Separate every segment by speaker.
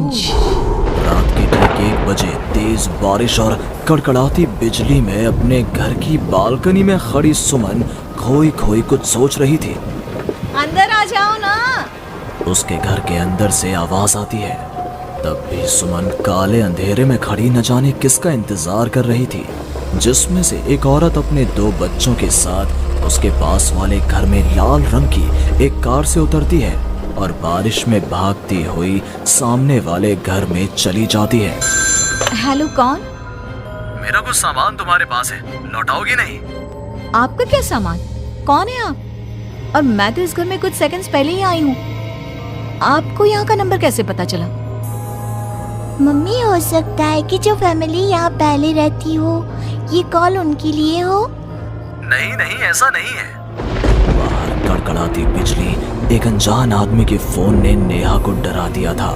Speaker 1: रात के ठीक 1 बजे तेज बारिश और कड़कड़ाती बिजली में अपने घर की बालकनी में खड़ी सुमन खोई खोई कुछ सोच रही थी।
Speaker 2: अंदर आ जाओ ना।
Speaker 1: उसके घर के अंदर से आवाज आती है। तब भी सुमन काले अंधेरे में खड़ी न जाने किसका इंतजार कर रही थी, जिसमें से एक औरत अपने 2 बच्चों के साथ उसके पास वाले घर में लाल रंग की एक कार से उतरती है और बारिश में भागती हुई सामने वाले घर में चली जाती है।
Speaker 2: हेलो, कौन?
Speaker 1: मेरा कुछ सामान तुम्हारे पास है, लौटाओगी नहीं?
Speaker 2: आपका क्या सामान? कौन है आप? और मैं तो इस घर में कुछ सेकंड्स पहले ही आई हूँ। आपको यहाँ का नंबर कैसे पता चला?
Speaker 3: मम्मी, हो सकता है कि जो फैमिली यहाँ पहले रहती हो, ये कॉल उनके लिए हो।
Speaker 1: नहीं नहीं, ऐसा नहीं है। बाहर कड़कड़ाती बिजली एक अनजान आदमी के फोन ने नेहा को डरा दिया था।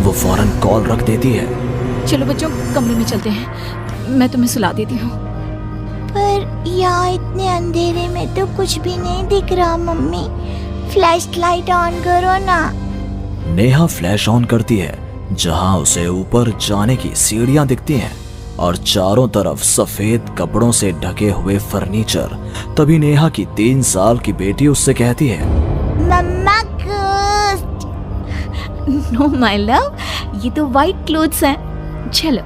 Speaker 1: वो फौरन कॉल रख देती है।
Speaker 2: चलो बच्चों, कमरे में चलते हैं, मैं तुम्हें सुला देती हूँ।
Speaker 3: पर यहाँ इतने अंधेरे में तो कुछ भी नहीं दिख रहा मम्मी, फ्लैश लाइट ऑन करो ना।
Speaker 1: नेहा फ्लैश ऑन करती है, जहां उसे ऊपर जाने की सीढ़ियां दिखती हैं और चारों तरफ सफेद कपड़ों से ढके हुए फर्नीचर। तभी नेहा की 3 साल की बेटी उससे कहती है,
Speaker 3: मम्मा कुछ।
Speaker 2: नो माय लव, ये तो वाइट क्लोथ्स हैं। चलो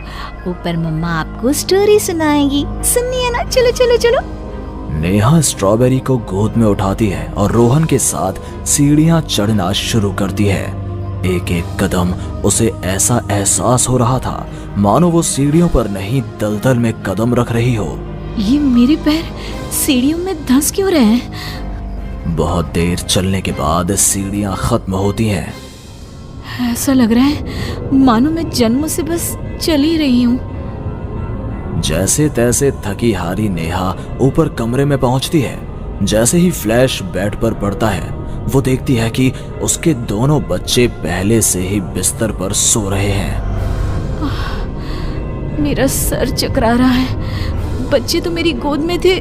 Speaker 2: ऊपर, मम्मा आपको स्टोरी सुनाएगी, सुननी है ना? चलो चलो चलो।
Speaker 1: नेहा स्ट्रॉबेरी को गोद में उठाती है और रोहन के साथ सीढ़ियां चढ़ना शुरू करती है। एक एक कदम उसे ऐसा एहसास हो रहा था मानो वो सीढ़ियों पर नहीं दलदल में कदम रख रही हो।
Speaker 2: ये मेरे पैर सीढ़ियों में धंस क्यों रहे हैं?
Speaker 1: बहुत देर चलने के बाद सीढ़ियां खत्म होती हैं।
Speaker 2: ऐसा लग रहा है मानो मैं जन्म से बस चल ही रही हूँ।
Speaker 1: जैसे तैसे थकी हारी नेहा ऊपर कमरे में पहुंचती है। जैसे ही फ्लैश बेड पर पड़ता है, वो देखती है कि उसके दोनों बच्चे पहले से ही बिस्तर पर सो रहे हैं।
Speaker 2: मेरा सर चकरा रहा है। बच्चे तो मेरी गोद में थे,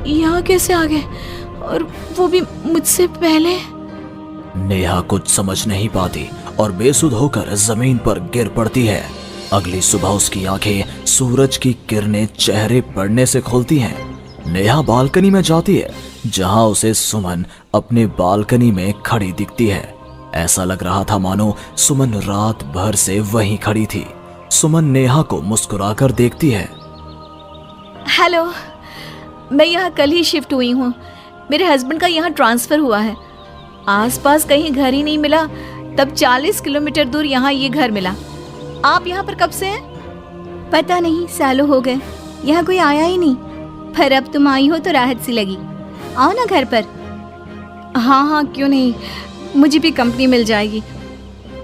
Speaker 2: यहाँ कैसे आ गए? और वो भी मुझसे पहले।
Speaker 1: नेहा कुछ समझ नहीं पाती और बेसुध होकर जमीन पर गिर पड़ती है। अगली सुबह उसकी आंखें सूरज की किरणें चेहरे पड़ने से खुलती हैं। नेहा बालकनी में जाती है, जहां उसे सुमन अपने बालकनी में खड़ी दिखती है। ऐसा लग रहा था मानो सुमन रात भर से वहीं खड़ी थी। सुमन नेहा को मुस्कुराकर देखती है।
Speaker 2: हेलो, मैं यहाँ कल ही शिफ्ट हुई हूँ। मेरे हस्बैंड का यहाँ ट्रांसफर हुआ है। आसपास कहीं घर ही नहीं मिला, तब 40 किलोमीटर दूर यहाँ ये घर मिला। आप यहाँ पर कब से हैं?
Speaker 3: पता नहीं, सालों हो गए, यहाँ कोई आया ही नहीं। पर अब तुम आई हो तो राहत सी लगी। आओ ना घर पर।
Speaker 2: हाँ हाँ, क्यों नहीं, मुझे भी कंपनी मिल जाएगी।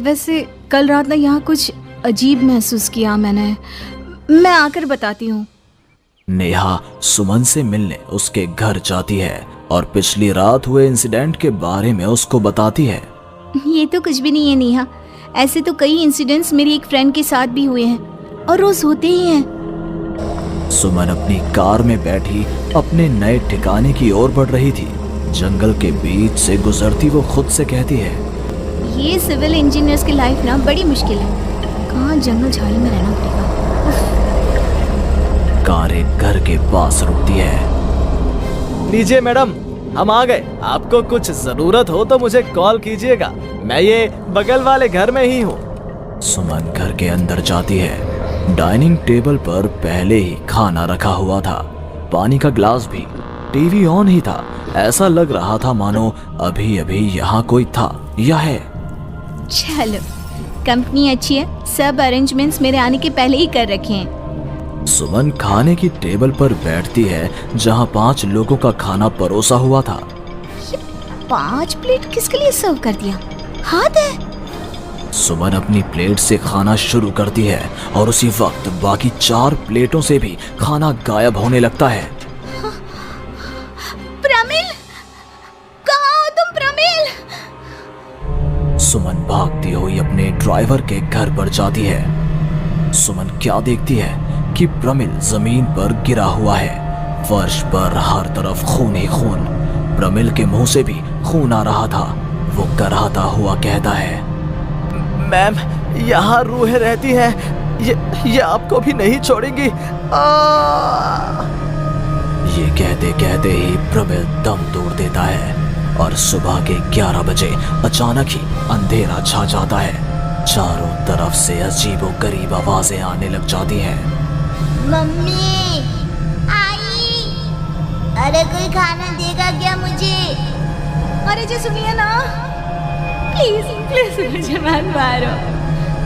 Speaker 2: वैसे कल रात ना यहाँ कुछ अजीब महसूस किया मैंने। मैं आकर बताती हूँ।
Speaker 1: नेहा सुमन से मिलने उसके घर जाती है और पिछली रात हुए इंसिडेंट के बारे में उसको बताती है।
Speaker 3: ये तो कुछ भी नहीं है नेहा, ऐसे तो कई इंसिडेंट्स मेरी एक फ्रेंड के साथ भी हुए हैं और रोज होते ही हैं।
Speaker 1: सुमन अपनी कार में बैठी अपने नए ठिकाने की ओर बढ़ रही थी। जंगल के बीच से गुजरती वो खुद से कहती है,
Speaker 3: ये सिविल इंजीनियर्स की लाइफ ना बड़ी मुश्किल है, कहाँ जंगल झाड़ी में रहना पड़ेगा।
Speaker 1: कार एक घर के पास रुकती है। लीजिए मैडम, हम आ गए। आपको कुछ जरूरत हो तो मुझे कॉल कीजिएगा, मैं ये बगल वाले घर में ही हूँ। सुमन घर के अंदर जाती है। डाइनिंग टेबल पर पहले ही खाना रखा हुआ था, पानी का ग्लास भी, टीवी ऑन ही था। ऐसा लग रहा था मानो अभी अभी यहाँ कोई था या है।
Speaker 3: चलो, कंपनी अच्छी है, सब अरेंजमेंट्स मेरे आने के पहले ही कर रखे हैं।
Speaker 1: सुमन खाने की टेबल पर बैठती है, जहाँ 5 लोगों का खाना परोसा हुआ था।
Speaker 3: 5 प्लेट किसके लिए सर्व कर दिया? हाथ है।
Speaker 1: सुमन अपनी प्लेट से खाना शुरू करती है और उसी वक्त बाकी 4 प्लेटों से भी खाना गायब होने लगता है।
Speaker 3: प्रमिल, कहाँ हो तुम प्रमिल?
Speaker 1: सुमन भागती हुई अपने ड्राइवर के घर पर जाती है। सुमन क्या देखती है कि प्रमिल जमीन पर गिरा हुआ है। फर्श पर हर तरफ खून ही खून। प्रमिल के मुंह से भी खून आ रहा था। वो कराहता हुआ कहता है, मैम यहाँ रूहें रहती हैं, ये आपको भी नहीं छोड़ेंगी। ये कहते कहते ही प्रमिल दम तोड़ देता है और सुबह के 11 बजे अचानक ही अंधेरा छा जाता है। चारों तरफ से अजीबोगरीब आवाजें आने लग जाती हैं।
Speaker 3: मम्मी आई, अरे कोई खाना देगा क्या मुझे?
Speaker 2: अरे जी सुनिए ना, प्लीज प्लीज मुझे मत मारो।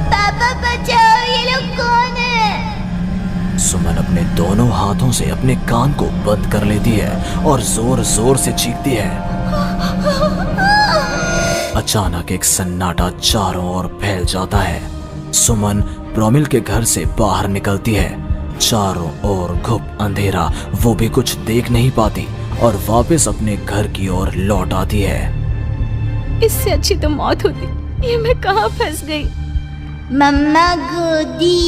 Speaker 3: पापा बचाओ, ये लोग कौन है?
Speaker 1: सुमन अपने दोनों हाथों से अपने कान को बंद कर लेती है और जोर जोर से चीखती है। अचानक एक सन्नाटा चारों ओर फैल जाता है। सुमन प्रमिल के घर से बाहर निकलती है। चारों ओर घुप अंधेरा, वो भी कुछ देख नहीं पाती और वापस अपने घर की ओर लौट आती है।
Speaker 2: इससे अच्छी तो मौत होती, ये मैं कहाँ फंस गई।
Speaker 3: मम्मा गोदी।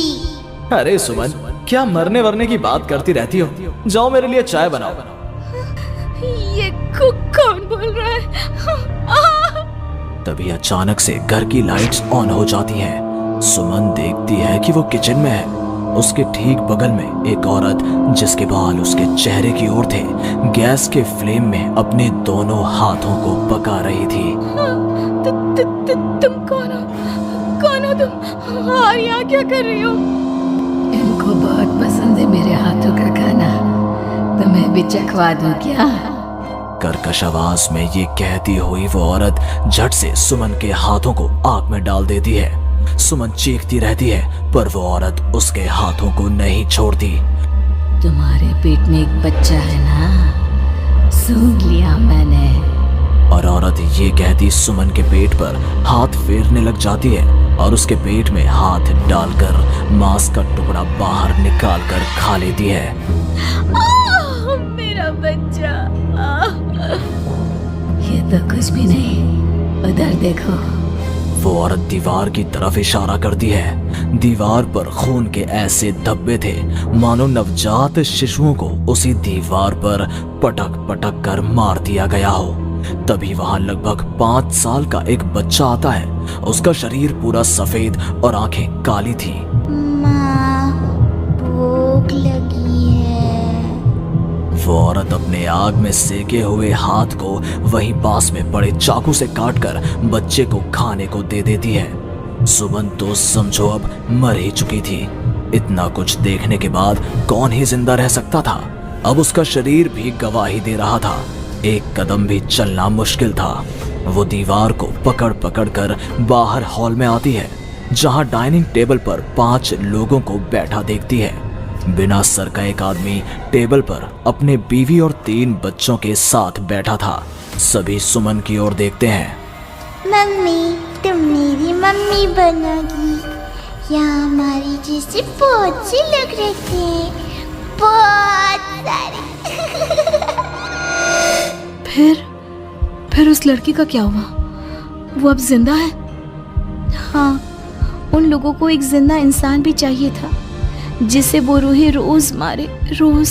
Speaker 1: अरे सुमन, क्या मरने वरने की बात करती रहती हो? जाओ मेरे लिए चाय बनाओ।
Speaker 2: ये कौन बोल रहा है?
Speaker 1: तभी अचानक से घर की लाइट्स ऑन हो जाती हैं। सुमन देखती है कि वो किचन में है। उसके ठीक बगल में एक औरत, जिसके बाल उसके चेहरे की ओर थे, गैस के फ्लेम में अपने दोनों हाथों को पका रही थी।
Speaker 2: तुम कौन हो? कौन हो तुम? और यहाँ क्या कर रही हो?
Speaker 4: इनको बहुत पसंद है मेरे हाथों का खाना, तुम्हें भी चखवा दूं क्या?
Speaker 1: कर्कश आवाज में ये कहती हुई वो औरत झट से सुमन के हाथों को आग में डाल देती है। सुमन चीखती रहती है पर वो औरत उसके हाथों को नहीं छोड़ती।
Speaker 4: तुम्हारे पेट में एक बच्चा है ना, सूंघ लिया मैंने।
Speaker 1: और औरत ये कहती सुमन के पेट पर हाथ फेरने लग जाती है और उसके पेट में हाथ डालकर मांस का टुकड़ा बाहर निकाल कर खा लेती है।
Speaker 2: मेरा बच्चा।
Speaker 4: ये तो कुछ भी नहीं, उधर देखो।
Speaker 1: वो औरत दीवार की तरफ इशारा करती है। दीवार पर खून के ऐसे धब्बे थे मानो नवजात शिशुओं को उसी दीवार पर पटक पटक कर मार दिया गया हो। तभी वहां लगभग 5 साल का एक बच्चा आता है। उसका शरीर पूरा सफेद और आंखें काली थी।
Speaker 3: माँ, भूख लगी है।
Speaker 1: वो औरत अपने आग में सेके हुए हाथ को वहीं पास में पड़े चाकू से काटकर बच्चे को खाने को दे देती है। सुमन तो समझो अब मर ही चुकी थी। इतना कुछ देखने के बाद कौन ही जिंदा रह सकता था। अब उसका शरीर भी गवाही दे रहा था। एक कदम भी चलना मुश्किल था। वो दीवार को पकड़ पकड़ कर बाहर हॉल में आती है, जहां डाइनिंग टेबल पर 5 लोगों को बैठा देखती है। बिना सर का एक आदमी टेबल पर अपने बीवी और 3 बच्चों के साथ बैठा था। सभी सुमन की ओर देखते हैं।
Speaker 3: मम्मी, तुम मेरी मम्मी बनोगी। यहाँ हमारी जैसे बहुत से लोग रहते हैं, बहुत सारे।
Speaker 2: फिर उस लड़की का क्या हुआ? वो अब जिंदा है? हाँ, उन लोगों को एक जिंदा इंसान भी चाहिए था जिसे वो रूहें रोज मारे, रोज।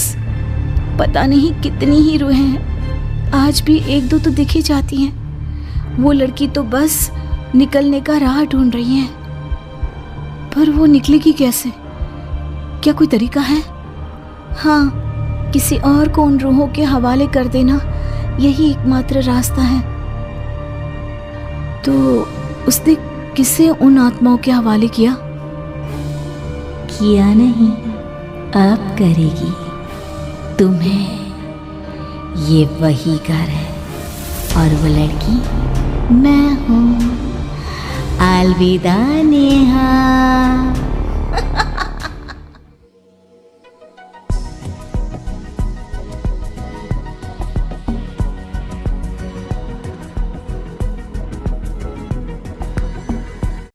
Speaker 2: पता नहीं कितनी ही रूहें हैं, आज भी 1-2 तो दिख ही जाती हैं। वो लड़की तो बस निकलने का राह ढूंढ रही है, पर वो निकलेगी कैसे? क्या कोई तरीका है? हाँ, किसी और को उन रूहों के हवाले कर देना यही एकमात्र रास्ता है। तो उसने किसे उन आत्माओं के हवाले किया?
Speaker 4: किया नहीं, अब करेगी। तुम्हें ये वही घर है और वो लड़की मैं हूँ। अलविदा नेहा।